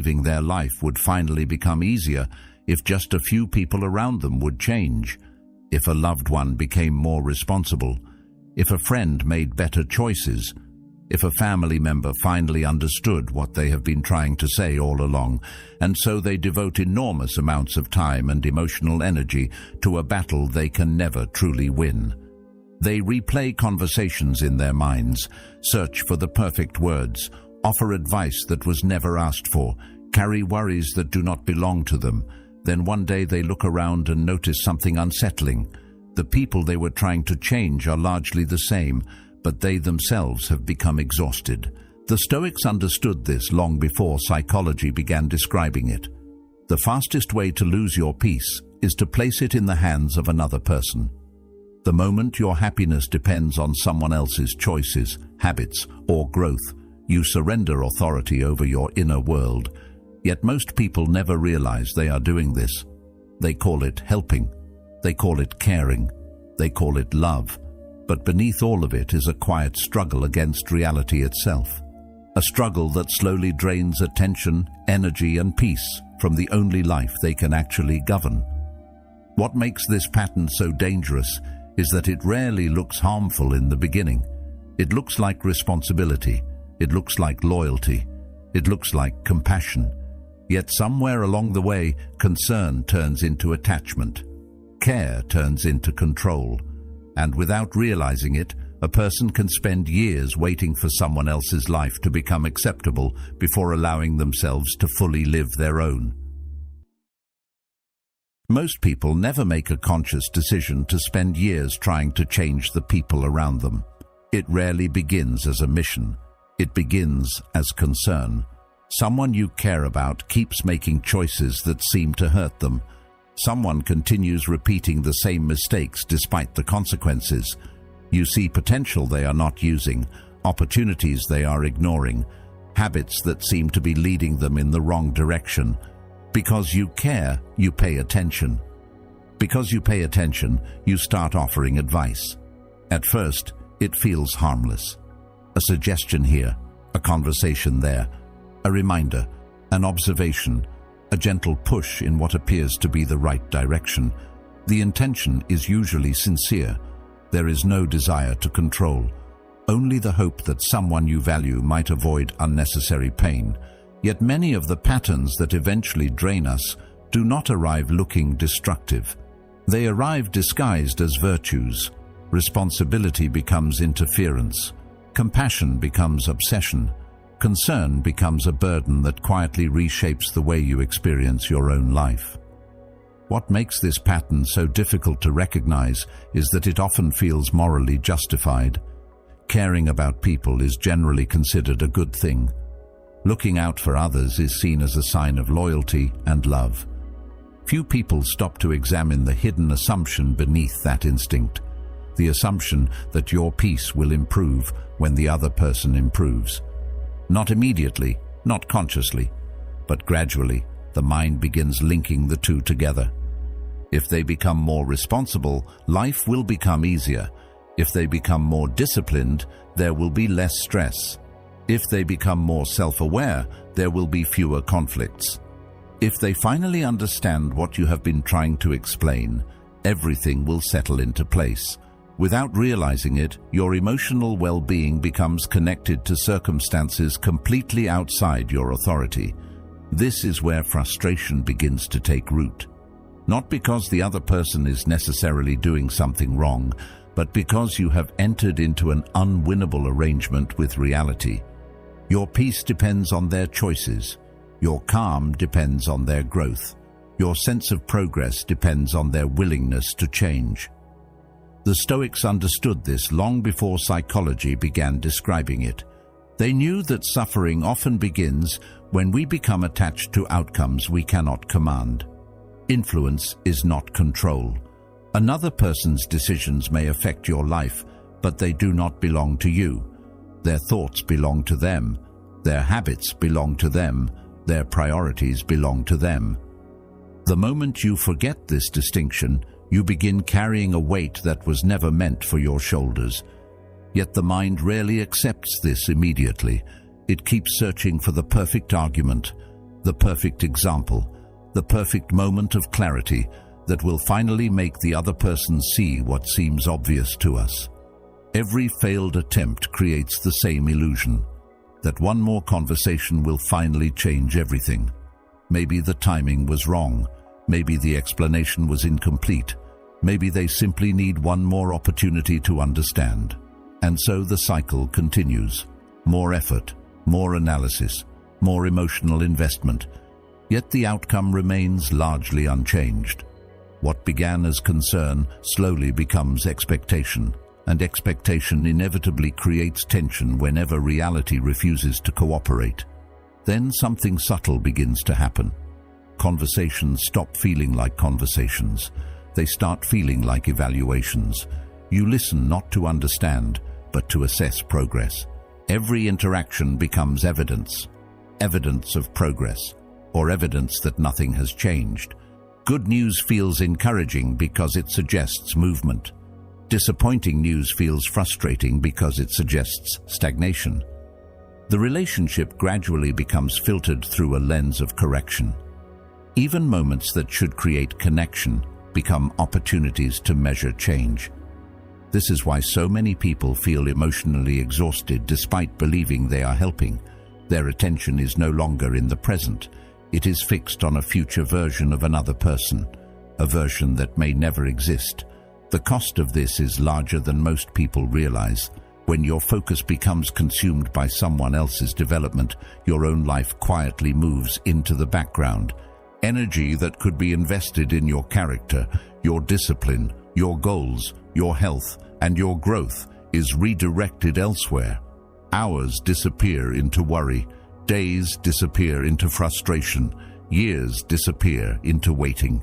living their life would finally become easier if just a few people around them would change, if a loved one became more responsible, if a friend made better choices, if a family member finally understood what they have been trying to say all along, and so they devote enormous amounts of time and emotional energy to a battle they can never truly win. They replay conversations in their minds, search for the perfect words, offer advice that was never asked for, carry worries that do not belong to them. Then one day they look around and notice something unsettling. The people they were trying to change are largely the same, but they themselves have become exhausted. The Stoics understood this long before psychology began describing it. The fastest way to lose your peace is to place it in the hands of another person. The moment your happiness depends on someone else's choices, habits, or growth, you surrender authority over your inner world. Yet most people never realize they are doing this. They call it helping. They call it caring. They call it love. But beneath all of it is a quiet struggle against reality itself. A struggle that slowly drains attention, energy, and peace from the only life they can actually govern. What makes this pattern so dangerous is that it rarely looks harmful in the beginning. It looks like responsibility. It looks like loyalty. It looks like compassion. Yet somewhere along the way, concern turns into attachment. Care turns into control. And without realizing it, a person can spend years waiting for someone else's life to become acceptable before allowing themselves to fully live their own. Most people never make a conscious decision to spend years trying to change the people around them. It rarely begins as a mission. It begins as concern. Someone you care about keeps making choices that seem to hurt them. Someone continues repeating the same mistakes despite the consequences. You see potential they are not using, opportunities they are ignoring, habits that seem to be leading them in the wrong direction. Because you care, you pay attention. Because you pay attention, you start offering advice. At first, it feels harmless. A suggestion here, a conversation there, a reminder, an observation, a gentle push in what appears to be the right direction. The intention is usually sincere. There is no desire to control, only the hope that someone you value might avoid unnecessary pain. Yet many of the patterns that eventually drain us do not arrive looking destructive. They arrive disguised as virtues. Responsibility becomes interference. Compassion becomes obsession. Concern becomes a burden that quietly reshapes the way you experience your own life. What makes this pattern so difficult to recognize is that it often feels morally justified. Caring about people is generally considered a good thing. Looking out for others is seen as a sign of loyalty and love. Few people stop to examine the hidden assumption beneath that instinct, the assumption that your peace will improve when the other person improves. Not immediately, not consciously, but gradually, the mind begins linking the two together. If they become more responsible, life will become easier. If they become more disciplined, there will be less stress. If they become more self-aware, there will be fewer conflicts. If they finally understand what you have been trying to explain, everything will settle into place. Without realizing it, your emotional well-being becomes connected to circumstances completely outside your authority. This is where frustration begins to take root. Not because the other person is necessarily doing something wrong, but because you have entered into an unwinnable arrangement with reality. Your peace depends on their choices. Your calm depends on their growth. Your sense of progress depends on their willingness to change. The Stoics understood this long before psychology began describing it. They knew that suffering often begins when we become attached to outcomes we cannot command. Influence is not control. Another person's decisions may affect your life, but they do not belong to you. Their thoughts belong to them. Their habits belong to them. Their priorities belong to them. The moment you forget this distinction, you begin carrying a weight that was never meant for your shoulders. Yet the mind rarely accepts this immediately. It keeps searching for the perfect argument, The perfect example, the perfect moment of clarity that will finally make the other person see what seems obvious to us. Every failed attempt creates the same illusion, that one more conversation will finally change everything. Maybe the timing was wrong, maybe the explanation was incomplete, maybe they simply need one more opportunity to understand. And so the cycle continues. More effort, more analysis, more emotional investment, yet the outcome remains largely unchanged. What began as concern slowly becomes expectation, and expectation inevitably creates tension whenever reality refuses to cooperate. Then something subtle begins to happen. Conversations stop feeling like conversations. They start feeling like evaluations. You listen not to understand, but to assess progress. Every interaction becomes evidence of progress, or evidence that nothing has changed. Good news feels encouraging because it suggests movement. Disappointing news feels frustrating because it suggests stagnation. The relationship gradually becomes filtered through a lens of correction. Even moments that should create connection become opportunities to measure change. This is why so many people feel emotionally exhausted despite believing they are helping. Their attention is no longer in the present. It is fixed on a future version of another person, a version that may never exist. The cost of this is larger than most people realize. When your focus becomes consumed by someone else's development, your own life quietly moves into the background. Energy that could be invested in your character, your discipline, your goals, your health, and your growth is redirected elsewhere. Hours disappear into worry, days disappear into frustration, years disappear into waiting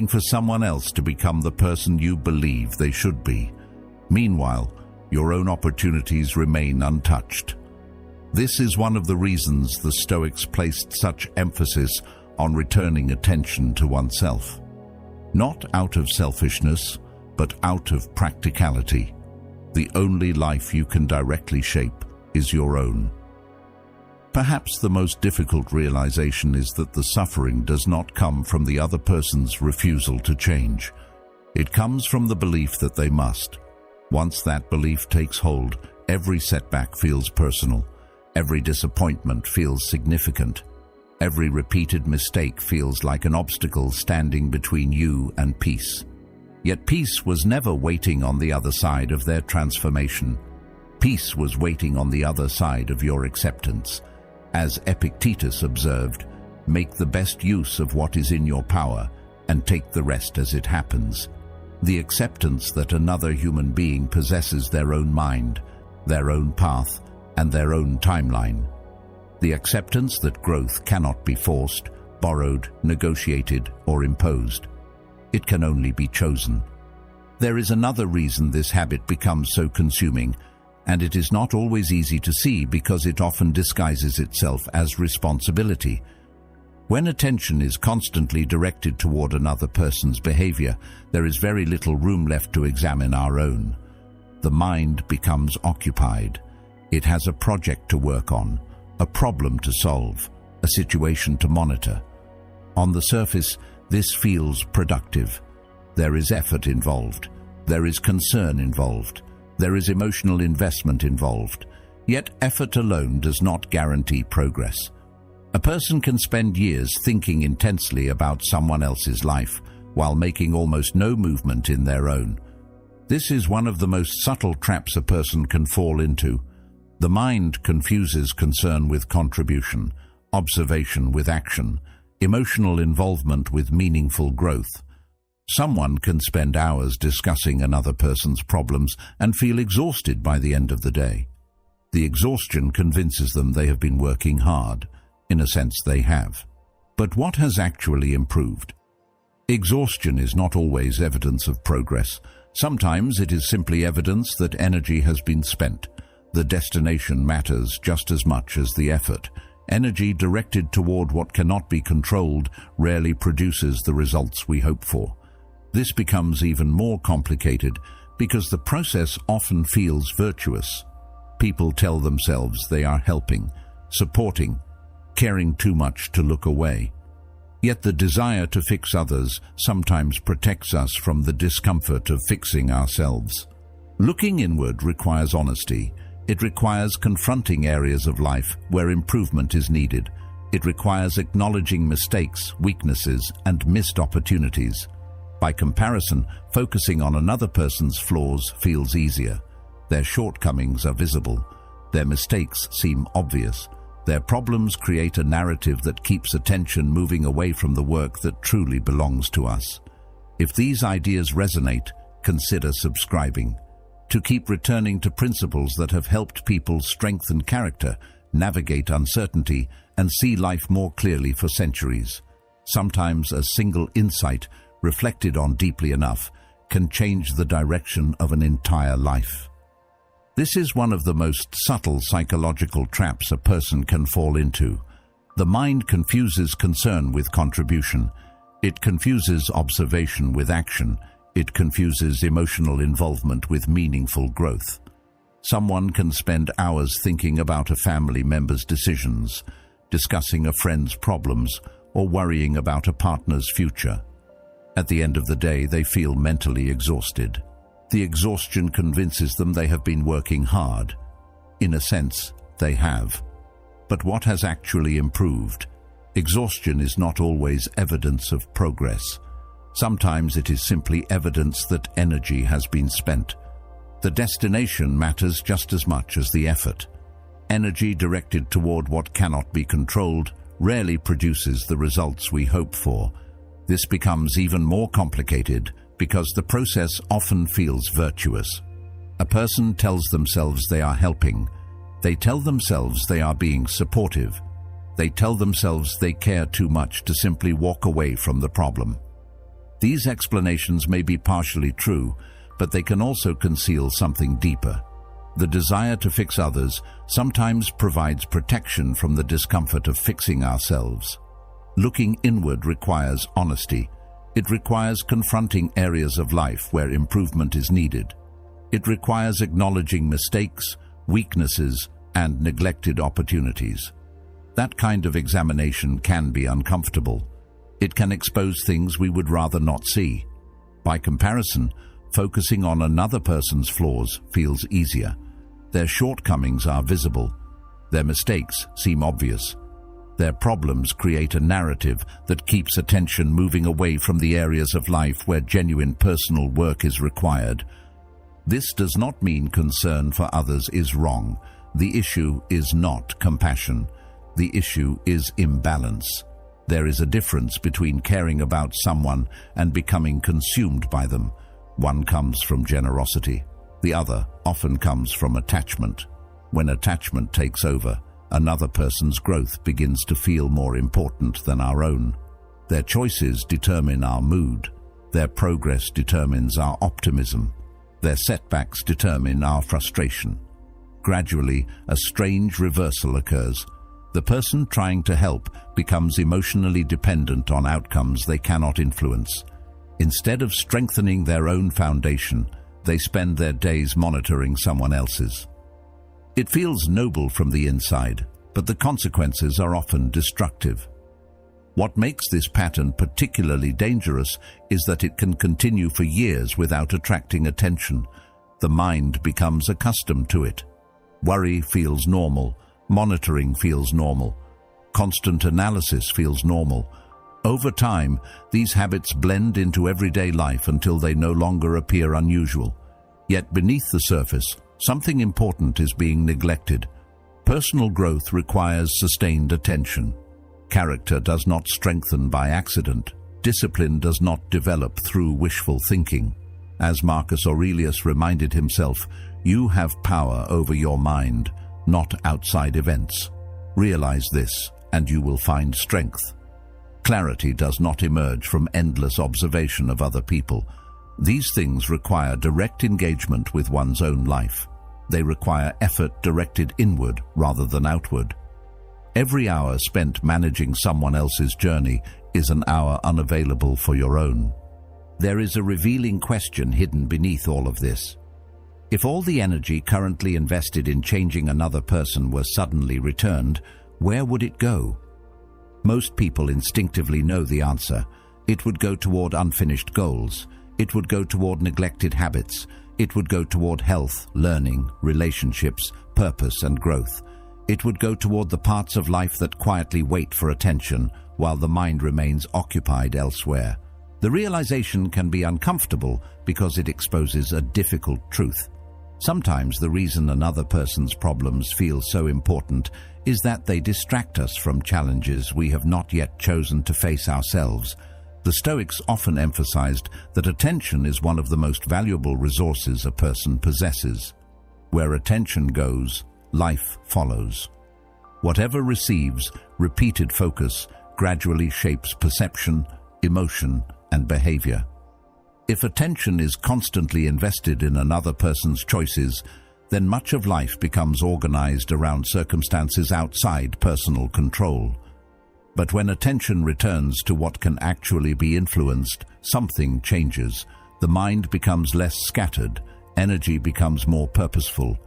for someone else to become the person you believe they should be. Meanwhile, your own opportunities remain untouched. This is one of the reasons the Stoics placed such emphasis on returning attention to oneself. Not out of selfishness, but out of practicality. The only life you can directly shape is your own. Perhaps the most difficult realization is that the suffering does not come from the other person's refusal to change. It comes from the belief that they must. Once that belief takes hold, every setback feels personal. Every disappointment feels significant. Every repeated mistake feels like an obstacle standing between you and peace. Yet peace was never waiting on the other side of their transformation. Peace was waiting on the other side of your acceptance. As Epictetus observed, make the best use of what is in your power and take the rest as it happens. The acceptance that another human being possesses their own mind, their own path, and their own timeline. The acceptance that growth cannot be forced, borrowed, negotiated, or imposed. It can only be chosen. There is another reason this habit becomes so consuming, and it is not always easy to see because it often disguises itself as responsibility. When attention is constantly directed toward another person's behavior, there is very little room left to examine our own. The mind becomes occupied. It has a project to work on, a problem to solve, a situation to monitor. On the surface, this feels productive. There is effort involved. There is concern involved. There is emotional investment involved. Yet effort alone does not guarantee progress. A person can spend years thinking intensely about someone else's life while making almost no movement in their own. This is one of the most subtle traps a person can fall into. The mind confuses concern with contribution, observation with action, emotional involvement with meaningful growth. Someone can spend hours discussing another person's problems and feel exhausted by the end of the day. The exhaustion convinces them they have been working hard. In a sense, they have. But what has actually improved? Exhaustion is not always evidence of progress. Sometimes it is simply evidence that energy has been spent. The destination matters just as much as the effort. Energy directed toward what cannot be controlled rarely produces the results we hope for. This becomes even more complicated because the process often feels virtuous. People tell themselves they are helping, supporting, caring too much to look away. Yet the desire to fix others sometimes protects us from the discomfort of fixing ourselves. Looking inward requires honesty. It requires confronting areas of life where improvement is needed. It requires acknowledging mistakes, weaknesses, and missed opportunities. By comparison, focusing on another person's flaws feels easier. Their shortcomings are visible. Their mistakes seem obvious. Their problems create a narrative that keeps attention moving away from the work that truly belongs to us. If these ideas resonate, consider subscribing. To keep returning to principles that have helped people strengthen character, navigate uncertainty, and see life more clearly for centuries. Sometimes a single insight, reflected on deeply enough, can change the direction of an entire life. This is one of the most subtle psychological traps a person can fall into. The mind confuses concern with contribution. It confuses observation with action. It confuses emotional involvement with meaningful growth. Someone can spend hours thinking about a family member's decisions, discussing a friend's problems, or worrying about a partner's future. At the end of the day, they feel mentally exhausted. The exhaustion convinces them they have been working hard. In a sense, they have. But what has actually improved? Exhaustion is not always evidence of progress. Sometimes it is simply evidence that energy has been spent. The destination matters just as much as the effort. Energy directed toward what cannot be controlled rarely produces the results we hope for. This becomes even more complicated because the process often feels virtuous. A person tells themselves they are helping. They tell themselves they are being supportive. They tell themselves they care too much to simply walk away from the problem. These explanations may be partially true, but they can also conceal something deeper. The desire to fix others sometimes provides protection from the discomfort of fixing ourselves. Looking inward requires honesty. It requires confronting areas of life where improvement is needed. It requires acknowledging mistakes, weaknesses, and neglected opportunities. That kind of examination can be uncomfortable. It can expose things we would rather not see. By comparison, focusing on another person's flaws feels easier. Their shortcomings are visible. Their mistakes seem obvious. Their problems create a narrative that keeps attention moving away from the areas of life where genuine personal work is required. This does not mean concern for others is wrong. The issue is not compassion. The issue is imbalance. There is a difference between caring about someone and becoming consumed by them. One comes from generosity. The other often comes from attachment. When attachment takes over, another person's growth begins to feel more important than our own. Their choices determine our mood. Their progress determines our optimism. Their setbacks determine our frustration. Gradually, a strange reversal occurs. The person trying to help becomes emotionally dependent on outcomes they cannot influence. Instead of strengthening their own foundation, they spend their days monitoring someone else's. It feels noble from the inside, but the consequences are often destructive. What makes this pattern particularly dangerous is that it can continue for years without attracting attention. The mind becomes accustomed to it. Worry feels normal. Monitoring feels normal. Constant analysis feels normal. Over time, these habits blend into everyday life until they no longer appear unusual. Yet beneath the surface, something important is being neglected. Personal growth requires sustained attention. Character does not strengthen by accident. Discipline does not develop through wishful thinking. As Marcus Aurelius reminded himself, you have power over your mind, not outside events. Realize this, and you will find strength. Clarity does not emerge from endless observation of other people. These things require direct engagement with one's own life. They require effort directed inward rather than outward. Every hour spent managing someone else's journey is an hour unavailable for your own. There is a revealing question hidden beneath all of this. If all the energy currently invested in changing another person were suddenly returned, where would it go? Most people instinctively know the answer. It would go toward unfinished goals. It would go toward neglected habits. It would go toward health, learning, relationships, purpose, and growth. It would go toward the parts of life that quietly wait for attention while the mind remains occupied elsewhere. The realization can be uncomfortable because it exposes a difficult truth. Sometimes the reason another person's problems feel so important is that they distract us from challenges we have not yet chosen to face ourselves. The Stoics often emphasized that attention is one of the most valuable resources a person possesses. Where attention goes, life follows. Whatever receives repeated focus gradually shapes perception, emotion, and behavior. If attention is constantly invested in another person's choices, then much of life becomes organized around circumstances outside personal control. But when attention returns to what can actually be influenced, something changes. The mind becomes less scattered, energy becomes more purposeful.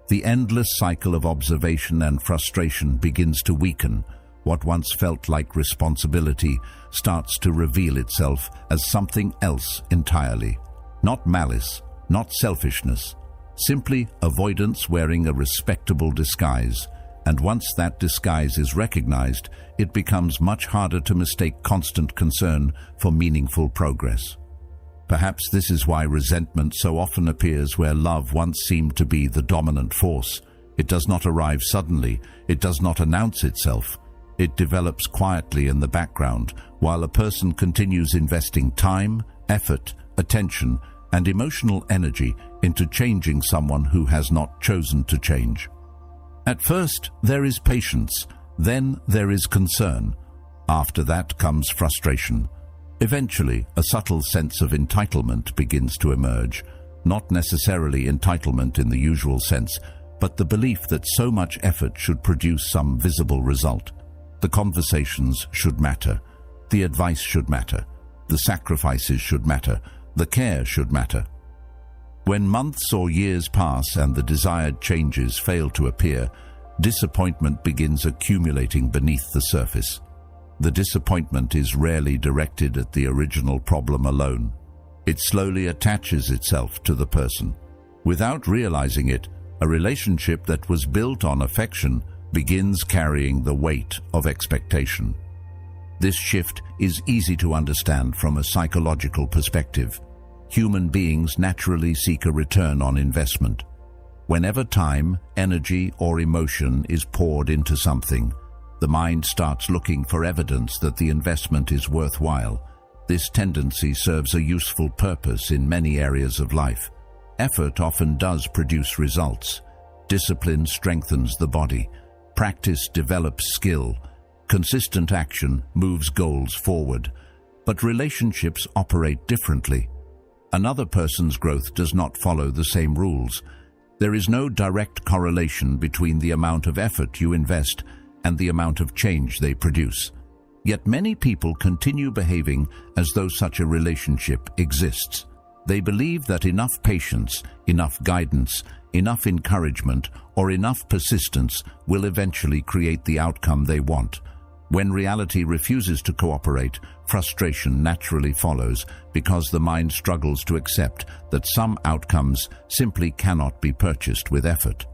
The endless cycle of observation and frustration begins to weaken. What once felt like responsibility starts to reveal itself as something else entirely. Not malice, not selfishness, simply avoidance wearing a respectable disguise. And once that disguise is recognized, it becomes much harder to mistake constant concern for meaningful progress. Perhaps this is why resentment so often appears where love once seemed to be the dominant force. It does not arrive suddenly, it does not announce itself. It develops quietly in the background while a person continues investing time, effort, attention, and emotional energy into changing someone who has not chosen to change. At first, there is patience, then there is concern. After that comes frustration. Eventually, a subtle sense of entitlement begins to emerge, not necessarily entitlement in the usual sense, but the belief that so much effort should produce some visible result. The conversations should matter, the advice should matter, the sacrifices should matter, the care should matter. When months or years pass and the desired changes fail to appear, disappointment begins accumulating beneath the surface. The disappointment is rarely directed at the original problem alone. It slowly attaches itself to the person. Without realizing it, a relationship that was built on affection begins carrying the weight of expectation. This shift is easy to understand from a psychological perspective. Human beings naturally seek a return on investment. Whenever time, energy, or emotion is poured into something, the mind starts looking for evidence that the investment is worthwhile. This tendency serves a useful purpose in many areas of life. Effort often does produce results. Discipline strengthens the body. Practice develops skill. Consistent action moves goals forward. But relationships operate differently. Another person's growth does not follow the same rules. There is no direct correlation between the amount of effort you invest and the amount of change they produce. Yet many people continue behaving as though such a relationship exists. They believe that enough patience, enough guidance, enough encouragement, or enough persistence will eventually create the outcome they want. When reality refuses to cooperate, frustration naturally follows because the mind struggles to accept that some outcomes simply cannot be purchased with effort.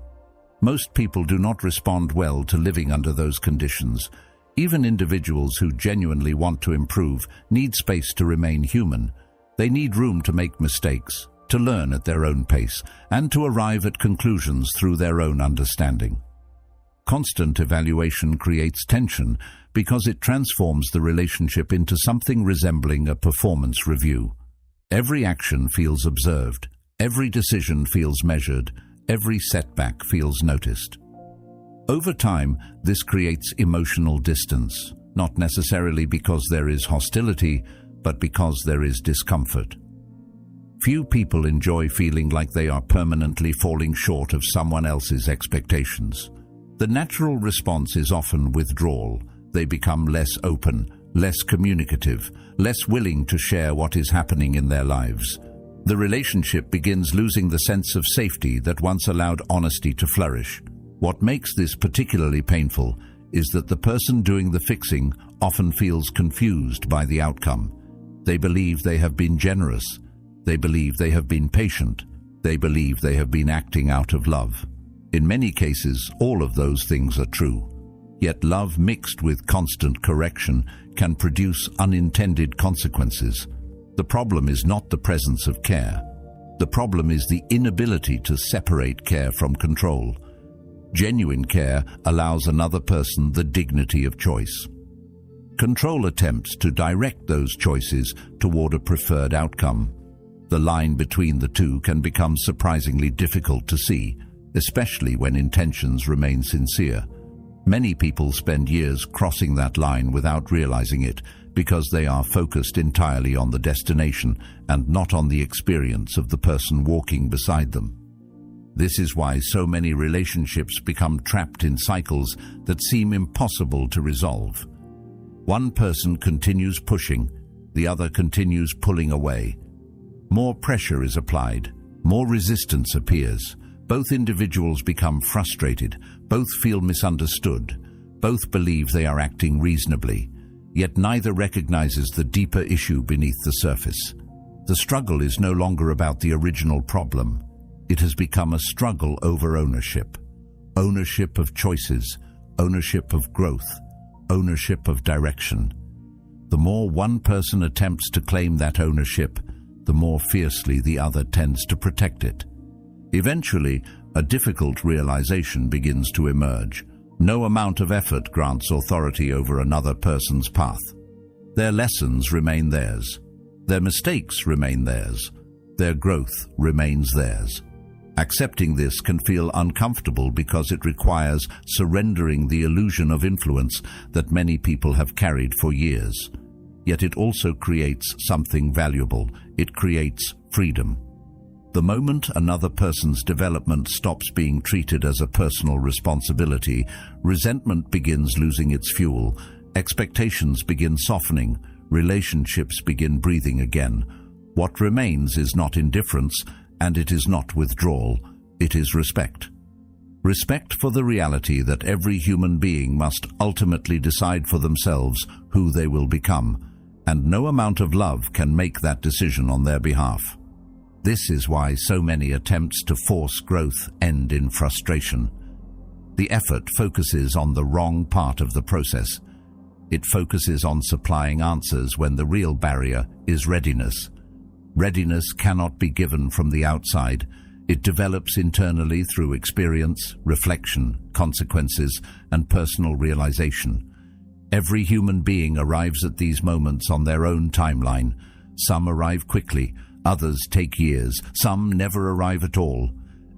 Most people do not respond well to living under those conditions. Even individuals who genuinely want to improve need space to remain human. They need room to make mistakes, to learn at their own pace, and to arrive at conclusions through their own understanding. Constant evaluation creates tension because it transforms the relationship into something resembling a performance review. Every action feels observed, every decision feels measured, every setback feels noticed. Over time, this creates emotional distance, not necessarily because there is hostility, but because there is discomfort. Few people enjoy feeling like they are permanently falling short of someone else's expectations. The natural response is often withdrawal. They become less open, less communicative, less willing to share what is happening in their lives. The relationship begins losing the sense of safety that once allowed honesty to flourish. What makes this particularly painful is that the person doing the fixing often feels confused by the outcome. They believe they have been generous. They believe they have been patient. They believe they have been acting out of love. In many cases, all of those things are true. Yet love mixed with constant correction can produce unintended consequences. The problem is not the presence of care. The problem is the inability to separate care from control. Genuine care allows another person the dignity of choice. Control attempts to direct those choices toward a preferred outcome. The line between the two can become surprisingly difficult to see, especially when intentions remain sincere. Many people spend years crossing that line without realizing it because they are focused entirely on the destination and not on the experience of the person walking beside them. This is why so many relationships become trapped in cycles that seem impossible to resolve. One person continues pushing, the other continues pulling away. More pressure is applied, more resistance appears. Both individuals become frustrated, both feel misunderstood, both believe they are acting reasonably, yet neither recognizes the deeper issue beneath the surface. The struggle is no longer about the original problem. It has become a struggle over ownership. Ownership of choices, ownership of growth, ownership of direction. The more one person attempts to claim that ownership, the more fiercely the other tends to protect it. Eventually, a difficult realization begins to emerge. No amount of effort grants authority over another person's path. Their lessons remain theirs. Their mistakes remain theirs. Their growth remains theirs. Accepting this can feel uncomfortable because it requires surrendering the illusion of influence that many people have carried for years. Yet it also creates something valuable. It creates freedom. The moment another person's development stops being treated as a personal responsibility, resentment begins losing its fuel, expectations begin softening, relationships begin breathing again. What remains is not indifference, and it is not withdrawal, it is respect. Respect for the reality that every human being must ultimately decide for themselves who they will become, and no amount of love can make that decision on their behalf. This is why so many attempts to force growth end in frustration. The effort focuses on the wrong part of the process. It focuses on supplying answers when the real barrier is readiness. Readiness cannot be given from the outside. It develops internally through experience, reflection, consequences, and personal realization. Every human being arrives at these moments on their own timeline. Some arrive quickly, others take years, some never arrive at all.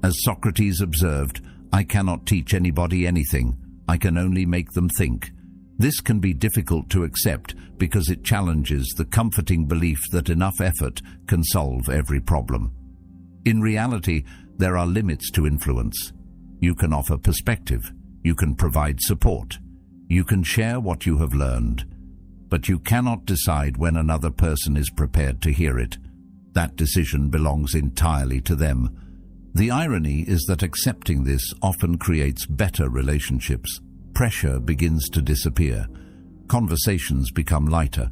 As Socrates observed, "I cannot teach anybody anything. I can only make them think." This can be difficult to accept because it challenges the comforting belief that enough effort can solve every problem. In reality, there are limits to influence. You can offer perspective. You can provide support. You can share what you have learned. But you cannot decide when another person is prepared to hear it. That decision belongs entirely to them. The irony is that accepting this often creates better relationships. Pressure begins to disappear. Conversations become lighter.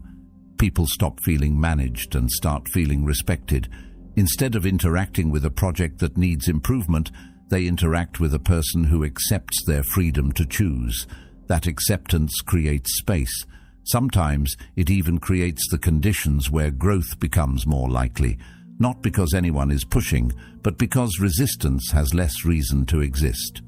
People stop feeling managed and start feeling respected. Instead of interacting with a project that needs improvement, they interact with a person who accepts their freedom to choose. That acceptance creates space. Sometimes it even creates the conditions where growth becomes more likely, not because anyone is pushing, but because resistance has less reason to exist.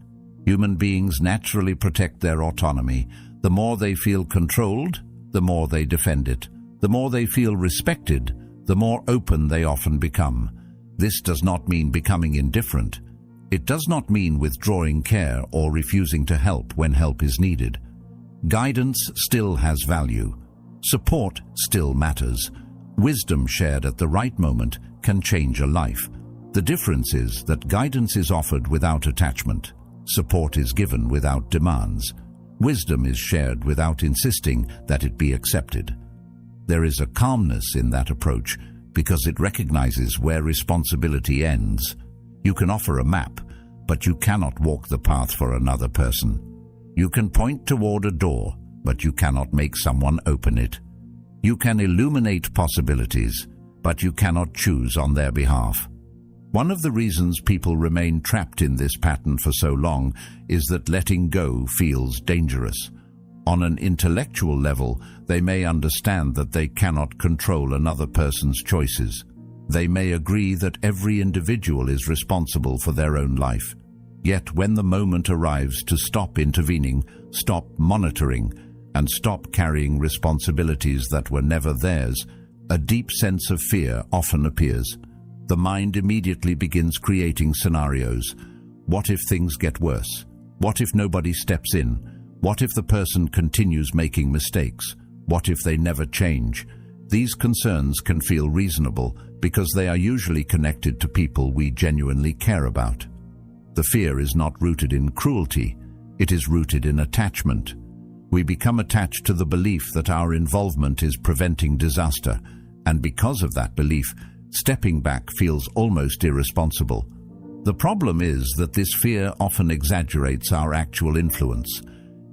Human beings naturally protect their autonomy. The more they feel controlled, the more they defend it. The more they feel respected, the more open they often become. This does not mean becoming indifferent. It does not mean withdrawing care or refusing to help when help is needed. Guidance still has value. Support still matters. Wisdom shared at the right moment can change a life. The difference is that guidance is offered without attachment. Support is given without demands. Wisdom is shared without insisting that it be accepted. There is a calmness in that approach because it recognizes where responsibility ends. You can offer a map, but you cannot walk the path for another person. You can point toward a door, but you cannot make someone open it. You can illuminate possibilities, but you cannot choose on their behalf. One of the reasons people remain trapped in this pattern for so long is that letting go feels dangerous. On an intellectual level, they may understand that they cannot control another person's choices. They may agree that every individual is responsible for their own life. Yet when the moment arrives to stop intervening, stop monitoring, and stop carrying responsibilities that were never theirs, a deep sense of fear often appears. The mind immediately begins creating scenarios. What if things get worse? What if nobody steps in? What if the person continues making mistakes? What if they never change? These concerns can feel reasonable because they are usually connected to people we genuinely care about. The fear is not rooted in cruelty, it is rooted in attachment. We become attached to the belief that our involvement is preventing disaster, and because of that belief, stepping back feels almost irresponsible. The problem is that this fear often exaggerates our actual influence.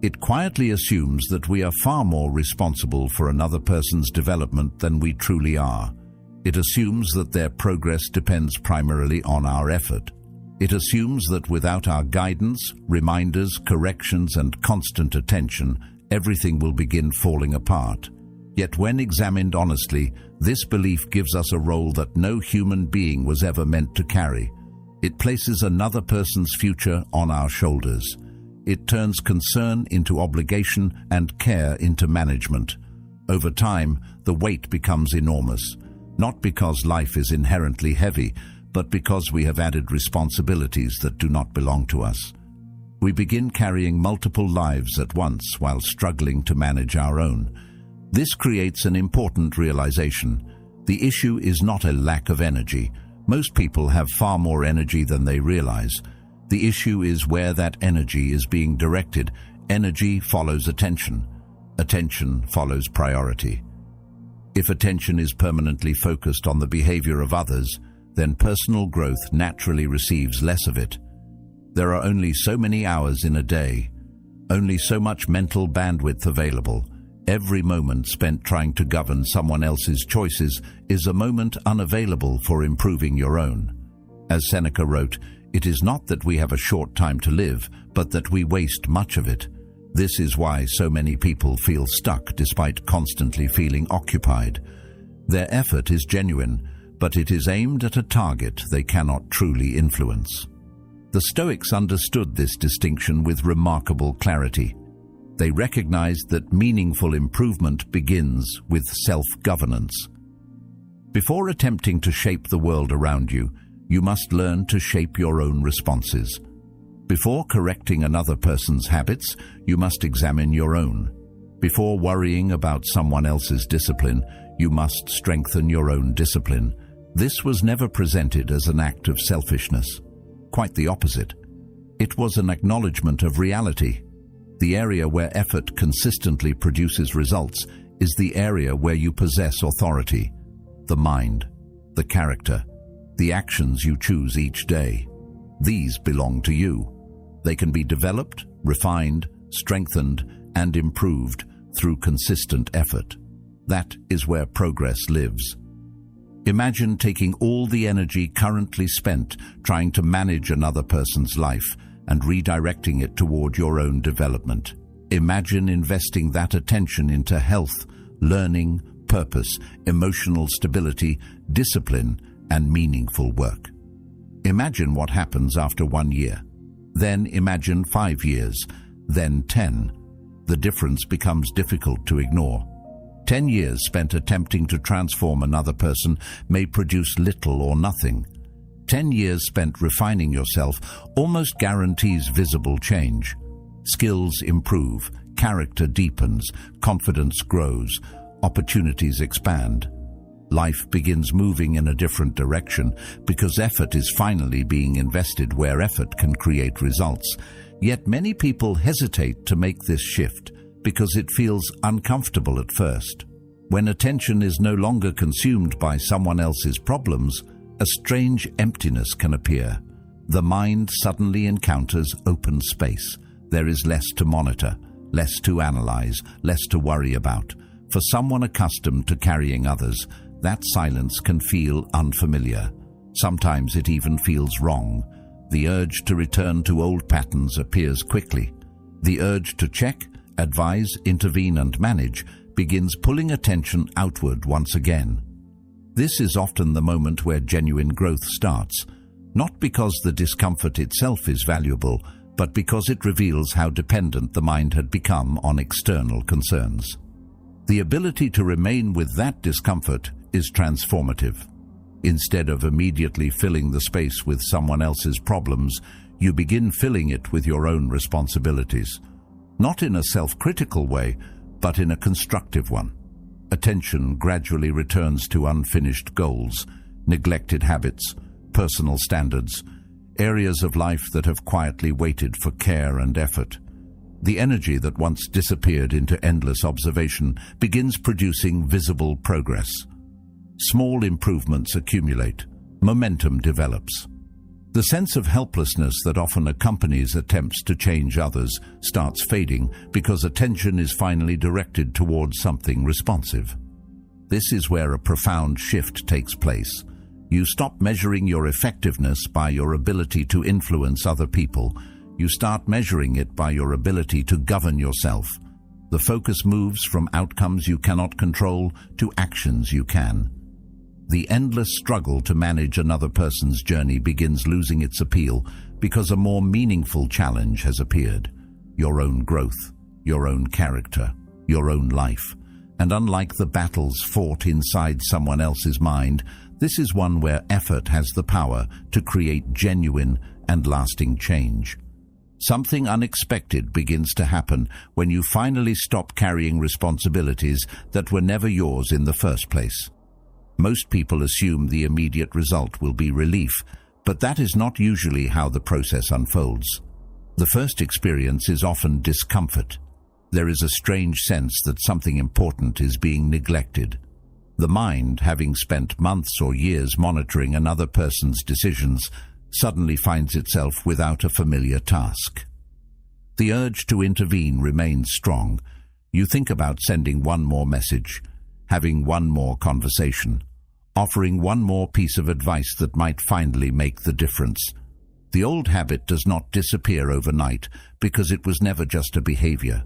It quietly assumes that we are far more responsible for another person's development than we truly are. It assumes that their progress depends primarily on our effort. It assumes that without our guidance, reminders, corrections, and constant attention, everything will begin falling apart. Yet when examined honestly, this belief gives us a role that no human being was ever meant to carry. It places another person's future on our shoulders. It turns concern into obligation and care into management. Over time, the weight becomes enormous, not because life is inherently heavy, but because we have added responsibilities that do not belong to us. We begin carrying multiple lives at once while struggling to manage our own. This creates an important realization. The issue is not a lack of energy. Most people have far more energy than they realize. The issue is where that energy is being directed. Energy follows attention. Attention follows priority. If attention is permanently focused on the behavior of others, then personal growth naturally receives less of it. There are only so many hours in a day, only so much mental bandwidth available. Every moment spent trying to govern someone else's choices is a moment unavailable for improving your own. As Seneca wrote, it is not that we have a short time to live, but that we waste much of it. This is why so many people feel stuck despite constantly feeling occupied. Their effort is genuine, but it is aimed at a target they cannot truly influence. The Stoics understood this distinction with remarkable clarity. They recognized that meaningful improvement begins with self-governance. Before attempting to shape the world around you, you must learn to shape your own responses. Before correcting another person's habits, you must examine your own. Before worrying about someone else's discipline, you must strengthen your own discipline. This was never presented as an act of selfishness. Quite the opposite. It was an acknowledgement of reality. The area where effort consistently produces results is the area where you possess authority. The mind, the character, the actions you choose each day. These belong to you. They can be developed, refined, strengthened, and improved through consistent effort. That is where progress lives. Imagine taking all the energy currently spent trying to manage another person's life and redirecting it toward your own development. Imagine investing that attention into health, learning, purpose, emotional stability, discipline, and meaningful work. Imagine what happens after 1 year. Then imagine 5 years, then 10. The difference becomes difficult to ignore. 10 years spent attempting to transform another person may produce little or nothing. 10 years spent refining yourself almost guarantees visible change. Skills improve, character deepens, confidence grows, opportunities expand. Life begins moving in a different direction because effort is finally being invested where effort can create results. Yet many people hesitate to make this shift because it feels uncomfortable at first. When attention is no longer consumed by someone else's problems, a strange emptiness can appear. The mind suddenly encounters open space. There is less to monitor, less to analyze, less to worry about. For someone accustomed to carrying others, that silence can feel unfamiliar. Sometimes it even feels wrong. The urge to return to old patterns appears quickly. The urge to check, advise, intervene and manage begins pulling attention outward once again. This is often the moment where genuine growth starts, not because the discomfort itself is valuable, but because it reveals how dependent the mind had become on external concerns. The ability to remain with that discomfort is transformative. Instead of immediately filling the space with someone else's problems, you begin filling it with your own responsibilities. Not in a self-critical way, but in a constructive one. Attention gradually returns to unfinished goals, neglected habits, personal standards, areas of life that have quietly waited for care and effort. The energy that once disappeared into endless observation begins producing visible progress. Small improvements accumulate. Momentum develops. The sense of helplessness that often accompanies attempts to change others starts fading because attention is finally directed towards something responsive. This is where a profound shift takes place. You stop measuring your effectiveness by your ability to influence other people. You start measuring it by your ability to govern yourself. The focus moves from outcomes you cannot control to actions you can. The endless struggle to manage another person's journey begins losing its appeal because a more meaningful challenge has appeared. Your own growth, your own character, your own life. And unlike the battles fought inside someone else's mind, this is one where effort has the power to create genuine and lasting change. Something unexpected begins to happen when you finally stop carrying responsibilities that were never yours in the first place. Most people assume the immediate result will be relief, but that is not usually how the process unfolds. The first experience is often discomfort. There is a strange sense that something important is being neglected. The mind, having spent months or years monitoring another person's decisions, suddenly finds itself without a familiar task. The urge to intervene remains strong. You think about sending one more message, having one more conversation, offering one more piece of advice that might finally make the difference. The old habit does not disappear overnight because it was never just a behavior.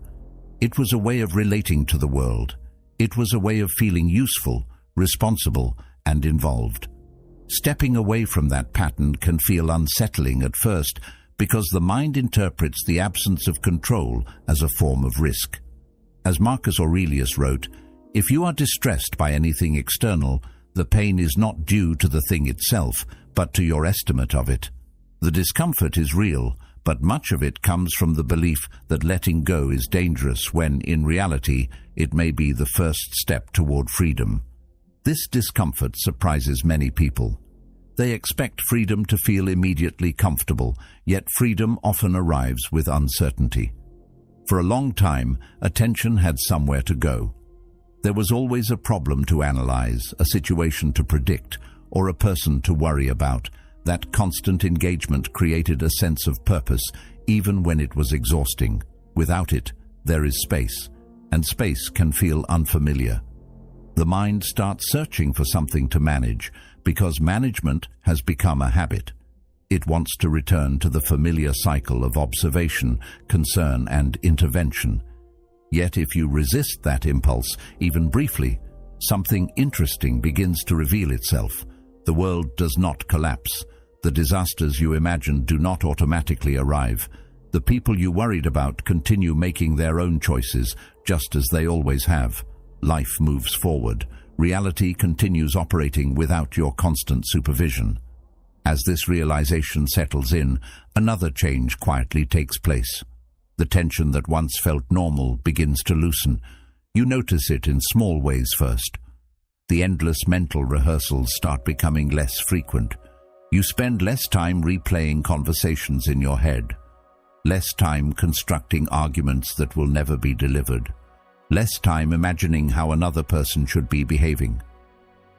It was a way of relating to the world. It was a way of feeling useful, responsible, and involved. Stepping away from that pattern can feel unsettling at first because the mind interprets the absence of control as a form of risk. As Marcus Aurelius wrote, "If you are distressed by anything external, the pain is not due to the thing itself, but to your estimate of it." The discomfort is real, but much of it comes from the belief that letting go is dangerous when, in reality, it may be the first step toward freedom. This discomfort surprises many people. They expect freedom to feel immediately comfortable, yet freedom often arrives with uncertainty. For a long time, attention had somewhere to go. There was always a problem to analyze, a situation to predict, or a person to worry about. That constant engagement created a sense of purpose, even when it was exhausting. Without it, there is space, and space can feel unfamiliar. The mind starts searching for something to manage, because management has become a habit. It wants to return to the familiar cycle of observation, concern, and intervention. Yet if you resist that impulse, even briefly, something interesting begins to reveal itself. The world does not collapse. The disasters you imagined do not automatically arrive. The people you worried about continue making their own choices, just as they always have. Life moves forward. Reality continues operating without your constant supervision. As this realization settles in, another change quietly takes place. The tension that once felt normal begins to loosen. You notice it in small ways first. The endless mental rehearsals start becoming less frequent. You spend less time replaying conversations in your head, less time constructing arguments that will never be delivered, less time imagining how another person should be behaving.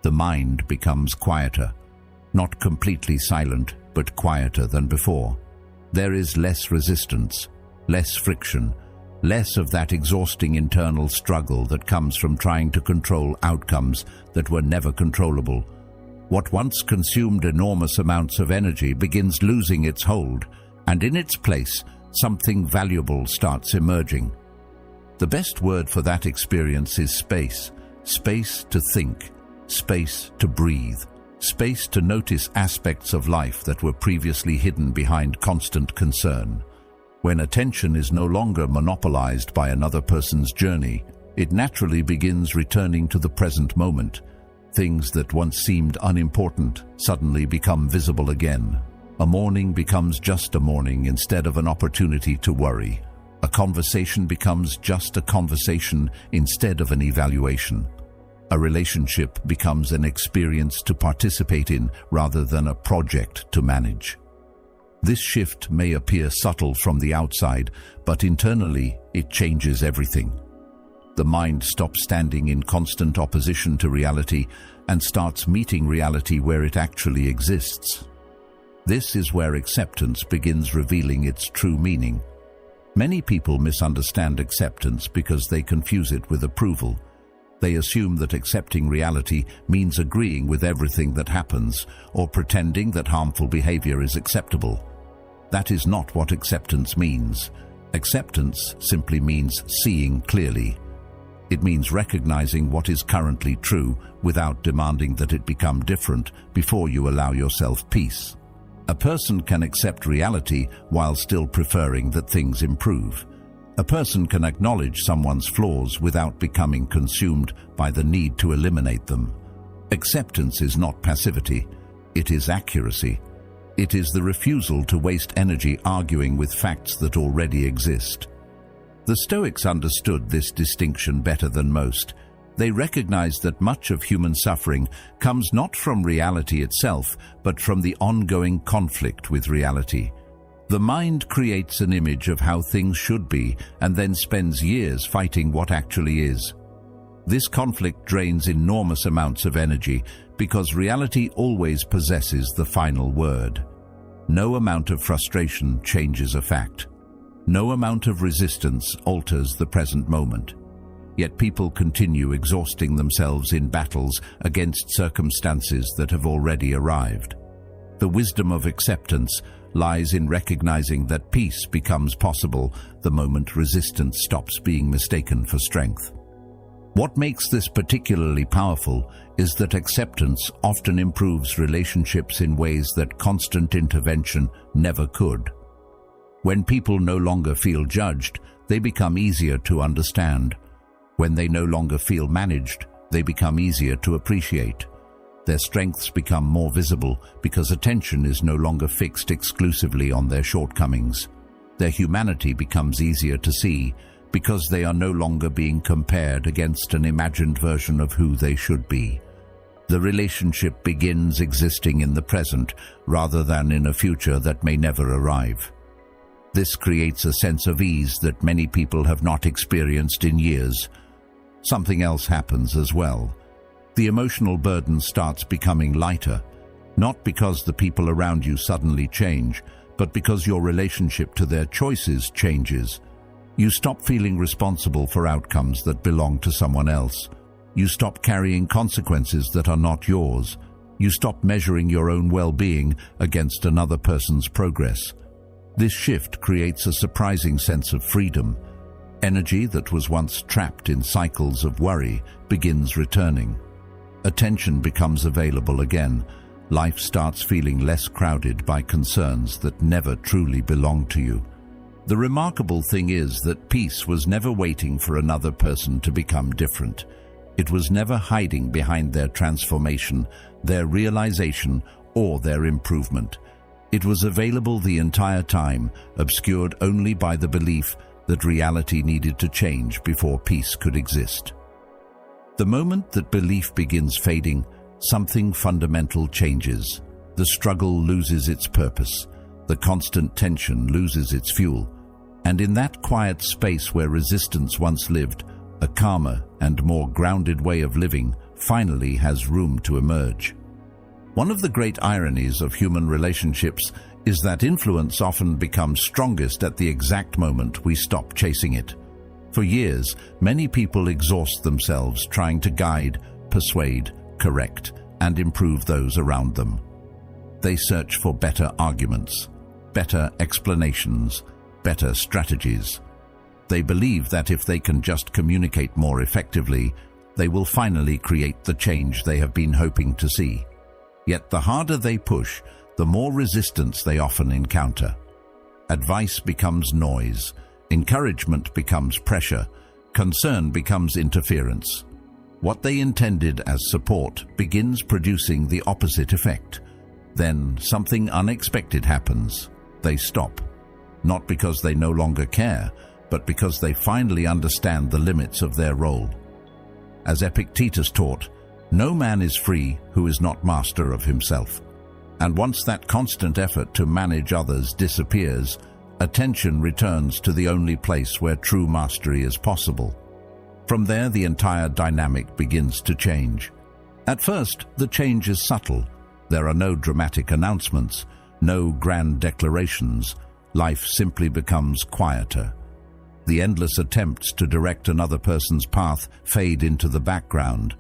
The mind becomes quieter, not completely silent, but quieter than before. There is less resistance, less friction, less of that exhausting internal struggle that comes from trying to control outcomes that were never controllable. What once consumed enormous amounts of energy begins losing its hold, and in its place, something valuable starts emerging. The best word for that experience is space. Space to think, space to breathe, space to notice aspects of life that were previously hidden behind constant concern. When attention is no longer monopolized by another person's journey, it naturally begins returning to the present moment. Things that once seemed unimportant suddenly become visible again. A morning becomes just a morning instead of an opportunity to worry. A conversation becomes just a conversation instead of an evaluation. A relationship becomes an experience to participate in rather than a project to manage. This shift may appear subtle from the outside, but internally it changes everything. The mind stops standing in constant opposition to reality and starts meeting reality where it actually exists. This is where acceptance begins revealing its true meaning. Many people misunderstand acceptance because they confuse it with approval. They assume that accepting reality means agreeing with everything that happens or pretending that harmful behavior is acceptable. That is not what acceptance means. Acceptance simply means seeing clearly. It means recognizing what is currently true without demanding that it become different before you allow yourself peace. A person can accept reality while still preferring that things improve. A person can acknowledge someone's flaws without becoming consumed by the need to eliminate them. Acceptance is not passivity, it is accuracy. It is the refusal to waste energy arguing with facts that already exist. The Stoics understood this distinction better than most. They recognized that much of human suffering comes not from reality itself, but from the ongoing conflict with reality. The mind creates an image of how things should be and then spends years fighting what actually is. This conflict drains enormous amounts of energy because reality always possesses the final word. No amount of frustration changes a fact. No amount of resistance alters the present moment. Yet people continue exhausting themselves in battles against circumstances that have already arrived. The wisdom of acceptance lies in recognizing that peace becomes possible the moment resistance stops being mistaken for strength. What makes this particularly powerful is that acceptance often improves relationships in ways that constant intervention never could. When people no longer feel judged, they become easier to understand. When they no longer feel managed, they become easier to appreciate. Their strengths become more visible because attention is no longer fixed exclusively on their shortcomings. Their humanity becomes easier to see because they are no longer being compared against an imagined version of who they should be. The relationship begins existing in the present rather than in a future that may never arrive. This creates a sense of ease that many people have not experienced in years. Something else happens as well. The emotional burden starts becoming lighter, not because the people around you suddenly change, but because your relationship to their choices changes. You stop feeling responsible for outcomes that belong to someone else. You stop carrying consequences that are not yours. You stop measuring your own well-being against another person's progress. This shift creates a surprising sense of freedom. Energy that was once trapped in cycles of worry begins returning. Attention becomes available again. Life starts feeling less crowded by concerns that never truly belong to you. The remarkable thing is that peace was never waiting for another person to become different. It was never hiding behind their transformation, their realization, or their improvement. It was available the entire time, obscured only by the belief that reality needed to change before peace could exist. The moment that belief begins fading, something fundamental changes. The struggle loses its purpose. The constant tension loses its fuel. And in that quiet space where resistance once lived, a calmer and more grounded way of living finally has room to emerge. One of the great ironies of human relationships is that influence often becomes strongest at the exact moment we stop chasing it. For years, many people exhaust themselves trying to guide, persuade, correct, and improve those around them. They search for better arguments, better explanations, better strategies. They believe that if they can just communicate more effectively, they will finally create the change they have been hoping to see. Yet the harder they push, the more resistance they often encounter. Advice becomes noise, encouragement becomes pressure, concern becomes interference. What they intended as support begins producing the opposite effect. Then something unexpected happens. They stop. Not because they no longer care, but because they finally understand the limits of their role. As Epictetus taught, no man is free who is not master of himself. And once that constant effort to manage others disappears, attention returns to the only place where true mastery is possible. From there, the entire dynamic begins to change. At first, the change is subtle. There are no dramatic announcements, no grand declarations. Life simply becomes quieter. The endless attempts to direct another person's path fade into the background.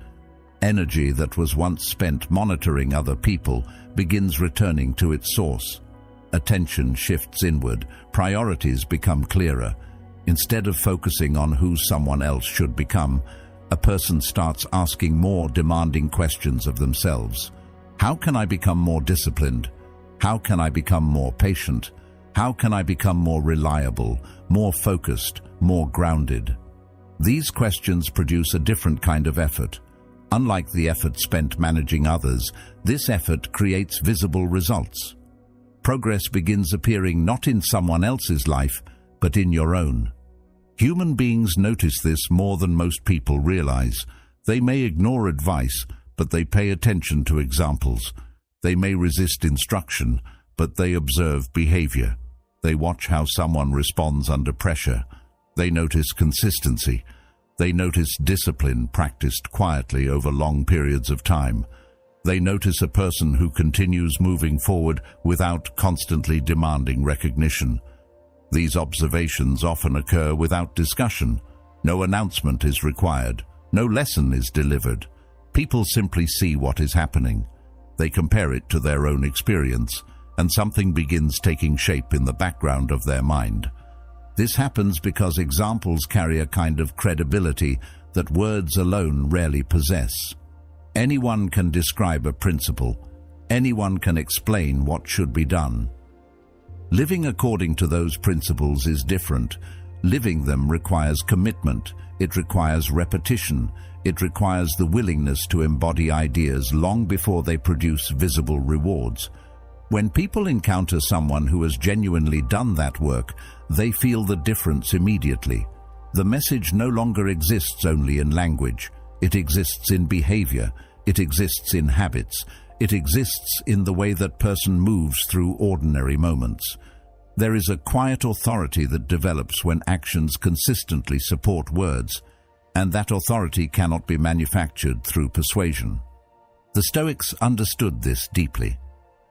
Energy that was once spent monitoring other people begins returning to its source. Attention shifts inward, priorities become clearer. Instead of focusing on who someone else should become, a person starts asking more demanding questions of themselves. How can I become more disciplined? How can I become more patient? How can I become more reliable, more focused, more grounded? These questions produce a different kind of effort. Unlike the effort spent managing others, this effort creates visible results. Progress begins appearing not in someone else's life, but in your own. Human beings notice this more than most people realize. They may ignore advice, but they pay attention to examples. They may resist instruction, but they observe behavior. They watch how someone responds under pressure. They notice consistency. They notice discipline practiced quietly over long periods of time. They notice a person who continues moving forward without constantly demanding recognition. These observations often occur without discussion. No announcement is required. No lesson is delivered. People simply see what is happening. They compare it to their own experience, and something begins taking shape in the background of their mind. This happens because examples carry a kind of credibility that words alone rarely possess. Anyone can describe a principle. Anyone can explain what should be done. Living according to those principles is different. Living them requires commitment. It requires repetition. It requires the willingness to embody ideas long before they produce visible rewards. When people encounter someone who has genuinely done that work, they feel the difference immediately. The message no longer exists only in language. It exists in behavior. It exists in habits. It exists in the way that person moves through ordinary moments. There is a quiet authority that develops when actions consistently support words, and that authority cannot be manufactured through persuasion. The Stoics understood this deeply.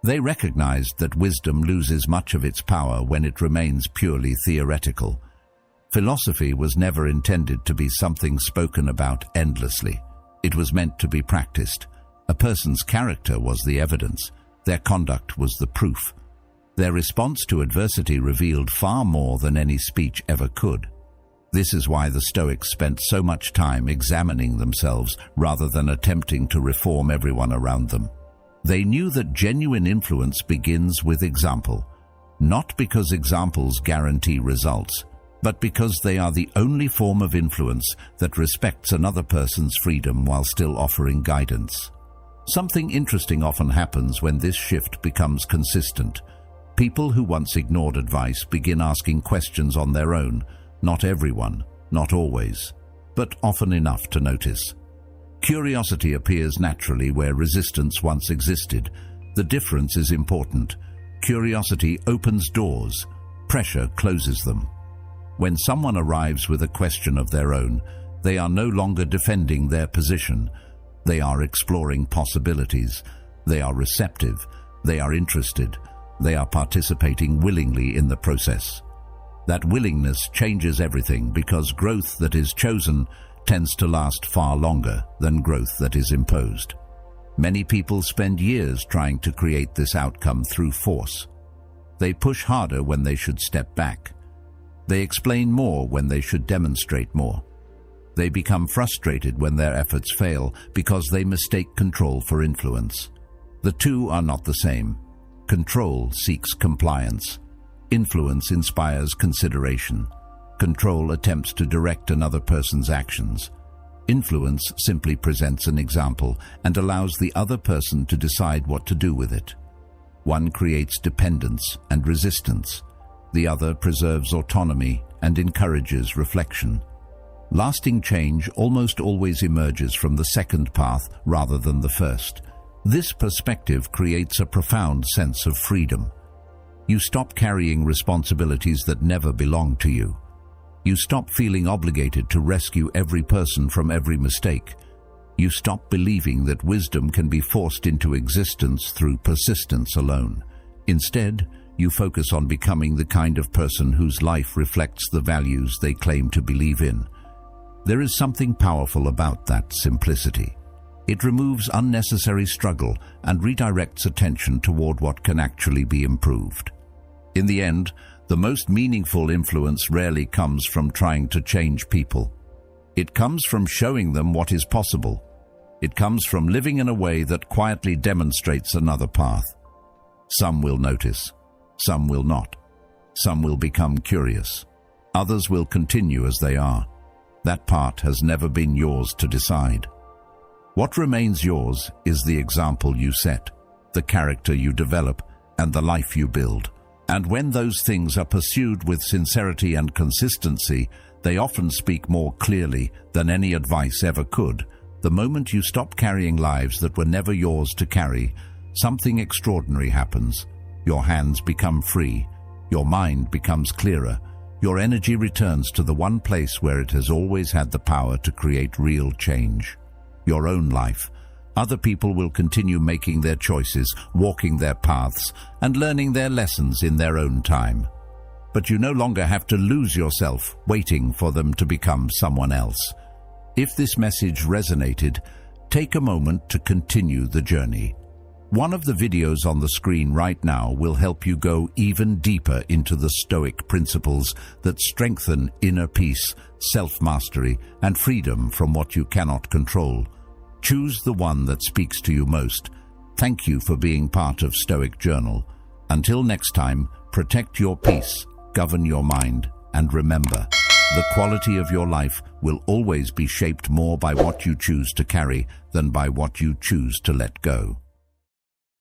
They recognized that wisdom loses much of its power when it remains purely theoretical. Philosophy was never intended to be something spoken about endlessly. It was meant to be practiced. A person's character was the evidence. Their conduct was the proof. Their response to adversity revealed far more than any speech ever could. This is why the Stoics spent so much time examining themselves rather than attempting to reform everyone around them. They knew that genuine influence begins with example, not because examples guarantee results, but because they are the only form of influence that respects another person's freedom while still offering guidance. Something interesting often happens when this shift becomes consistent. People who once ignored advice begin asking questions on their own. Not everyone, not always, but often enough to notice. Curiosity appears naturally where resistance once existed. The difference is important. Curiosity opens doors. Pressure closes them. When someone arrives with a question of their own, they are no longer defending their position. They are exploring possibilities. They are receptive. They are interested. They are participating willingly in the process. That willingness changes everything, because growth that is chosen tends to last far longer than growth that is imposed. Many people spend years trying to create this outcome through force. They push harder when they should step back. They explain more when they should demonstrate more. They become frustrated when their efforts fail because they mistake control for influence. The two are not the same. Control seeks compliance. Influence inspires consideration. Control attempts to direct another person's actions. Influence simply presents an example and allows the other person to decide what to do with it. One creates dependence and resistance. The other preserves autonomy and encourages reflection. Lasting change almost always emerges from the second path rather than the first. This perspective creates a profound sense of freedom. You stop carrying responsibilities that never belong to you. You stop feeling obligated to rescue every person from every mistake. You stop believing that wisdom can be forced into existence through persistence alone. Instead, you focus on becoming the kind of person whose life reflects the values they claim to believe in. There is something powerful about that simplicity. It removes unnecessary struggle and redirects attention toward what can actually be improved. In the end, the most meaningful influence rarely comes from trying to change people. It comes from showing them what is possible. It comes from living in a way that quietly demonstrates another path. Some will notice, some will not. Some will become curious. Others will continue as they are. That part has never been yours to decide. What remains yours is the example you set, the character you develop, and the life you build. And when those things are pursued with sincerity and consistency, they often speak more clearly than any advice ever could. The moment you stop carrying lives that were never yours to carry, something extraordinary happens. Your hands become free. Your mind becomes clearer. Your energy returns to the one place where it has always had the power to create real change. Your own life. Other people will continue making their choices, walking their paths, and learning their lessons in their own time. But you no longer have to lose yourself waiting for them to become someone else. If this message resonated, take a moment to continue the journey. One of the videos on the screen right now will help you go even deeper into the Stoic principles that strengthen inner peace, self-mastery, and freedom from what you cannot control. Choose the one that speaks to you most. Thank you for being part of Stoic Journal. Until next time, protect your peace, govern your mind, and remember, the quality of your life will always be shaped more by what you choose to carry than by what you choose to let go.